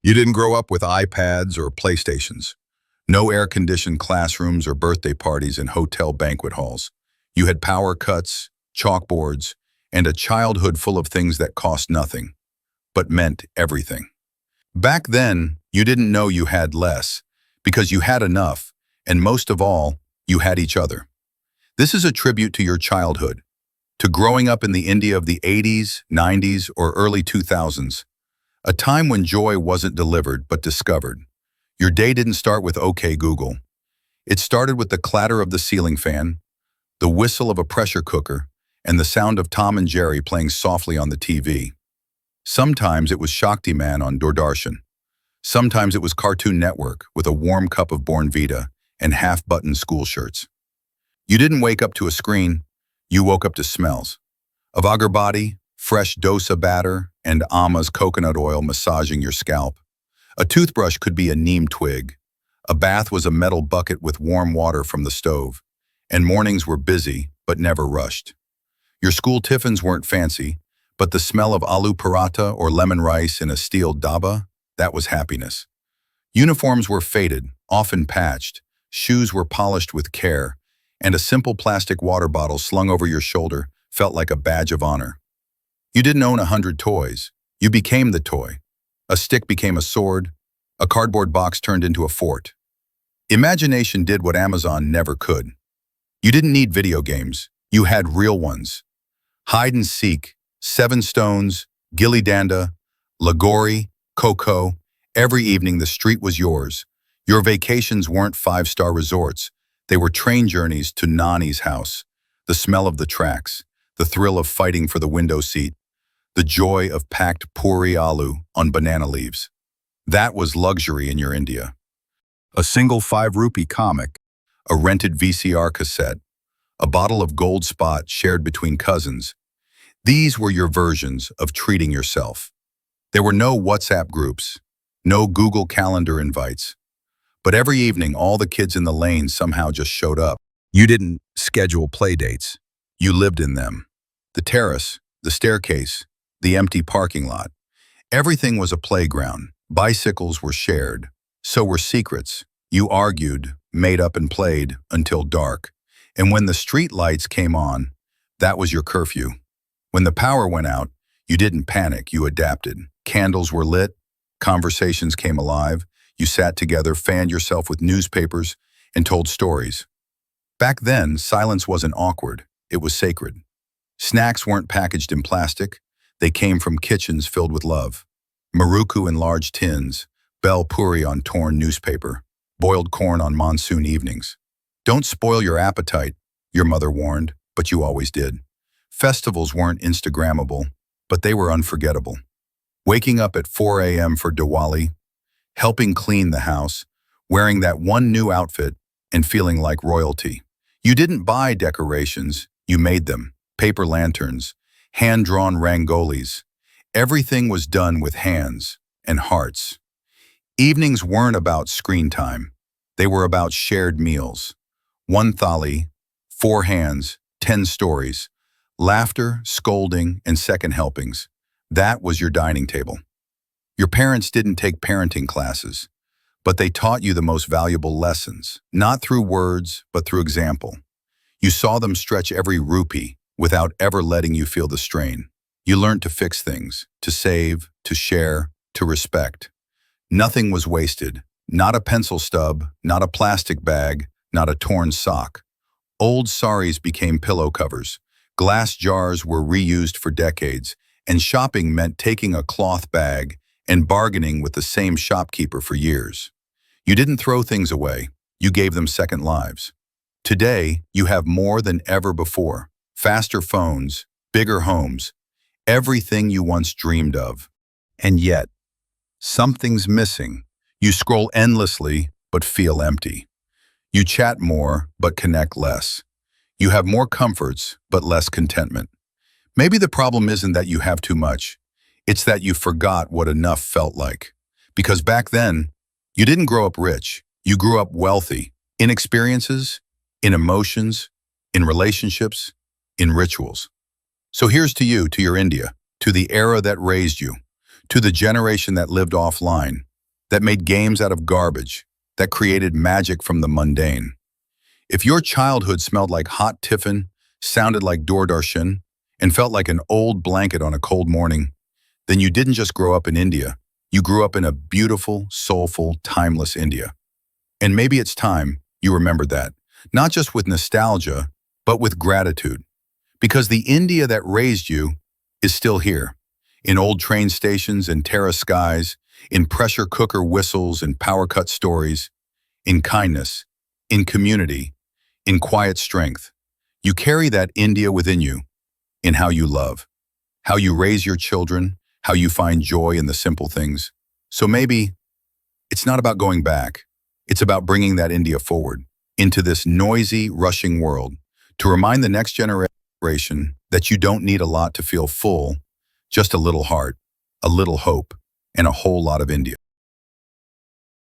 You didn't grow up with iPads or PlayStations. No air-conditioned classrooms or birthday parties in hotel banquet halls. You had power cuts, chalkboards, and a childhood full of things that cost nothing, but meant everything. Back then, you didn't know you had less, because you had enough, and most of all, you had each other. This is a tribute to your childhood, to growing up in the India of the 80s, 90s, or early 2000s, a time when joy wasn't delivered but discovered. Your day didn't start with "OK Google." It started with the clatter of the ceiling fan, the whistle of a pressure cooker, and the sound of Tom and Jerry playing softly on the TV. Sometimes it was Shaktiman on Doordarshan. Sometimes it was Cartoon Network with a warm cup of Born Vita and half-buttoned school shirts. You didn't wake up to a screen, you woke up to smells. Of agarbatti, fresh dosa batter, and Amma's coconut oil massaging your scalp. A toothbrush could be a neem twig. A bath was a metal bucket with warm water from the stove. And mornings were busy, but never rushed. Your school tiffins weren't fancy, but the smell of aloo paratha or lemon rice in a steel dhaba, that was happiness. Uniforms were faded, often patched. Shoes were polished with care, and a simple plastic water bottle slung over your shoulder felt like a badge of honor. You didn't own 100 toys. You became the toy. A stick became a sword. A cardboard box turned into a fort. Imagination did what Amazon never could. You didn't need video games. You had real ones. Hide and seek, seven stones, gilli danda, lagori, coco. Every evening the street was yours. Your vacations weren't five-star resorts. They were train journeys to Nani's house. The smell of the tracks, the thrill of fighting for the window seat, the joy of packed puri aloo on banana leaves. That was luxury in your India. A single 5 rupee comic, a rented VCR cassette, a bottle of Gold Spot shared between cousins. These were your versions of treating yourself. There were no WhatsApp groups, no Google Calendar invites. But every evening, all the kids in the lane somehow just showed up. You didn't schedule play dates. You lived in them. The terrace, the staircase, the empty parking lot. Everything was a playground. Bicycles were shared. So were secrets. You argued, made up and played until dark. And when the street lights came on, that was your curfew. When the power went out, you didn't panic, you adapted. Candles were lit, conversations came alive. You sat together, fanned yourself with newspapers, and told stories. Back then, silence wasn't awkward, it was sacred. Snacks weren't packaged in plastic, they came from kitchens filled with love. Maruku in large tins, bel puri on torn newspaper, boiled corn on monsoon evenings. Don't spoil your appetite, your mother warned, but you always did. Festivals weren't Instagrammable, but they were unforgettable. Waking up at 4 a.m. for Diwali, helping clean the house, wearing that one new outfit, and feeling like royalty. You didn't buy decorations, you made them. Paper lanterns, hand-drawn rangolis. Everything was done with hands and hearts. Evenings weren't about screen time. They were about shared meals. 1 thali, 4 hands, 10 stories. Laughter, scolding, and second helpings. That was your dining table. Your parents didn't take parenting classes, but they taught you the most valuable lessons, not through words, but through example. You saw them stretch every rupee without ever letting you feel the strain. You learned to fix things, to save, to share, to respect. Nothing was wasted, not a pencil stub, not a plastic bag, not a torn sock. Old saris became pillow covers. Glass jars were reused for decades, and shopping meant taking a cloth bag and bargaining with the same shopkeeper for years. You didn't throw things away, you gave them second lives. Today, you have more than ever before. Faster phones, bigger homes, everything you once dreamed of. And yet, something's missing. You scroll endlessly, but feel empty. You chat more, but connect less. You have more comforts, but less contentment. Maybe the problem isn't that you have too much. It's that you forgot what enough felt like. Because back then, you didn't grow up rich. You grew up wealthy, in experiences, in emotions, in relationships, in rituals. So here's to you, to your India, to the era that raised you, to the generation that lived offline, that made games out of garbage, that created magic from the mundane. If your childhood smelled like hot tiffin, sounded like doordarshan, and felt like an old blanket on a cold morning, then you didn't just grow up in India. You grew up in a beautiful, soulful, timeless India. And maybe it's time you remembered that, not just with nostalgia, but with gratitude. Because the India that raised you is still here, in old train stations and terrace skies, in pressure cooker whistles and power cut stories, in kindness, in community, in quiet strength. You carry that India within you, in how you love, how you raise your children, how you find joy in the simple things. So maybe it's not about going back. It's about bringing that India forward into this noisy, rushing world to remind the next generation that you don't need a lot to feel full, just a little heart, a little hope, and a whole lot of India.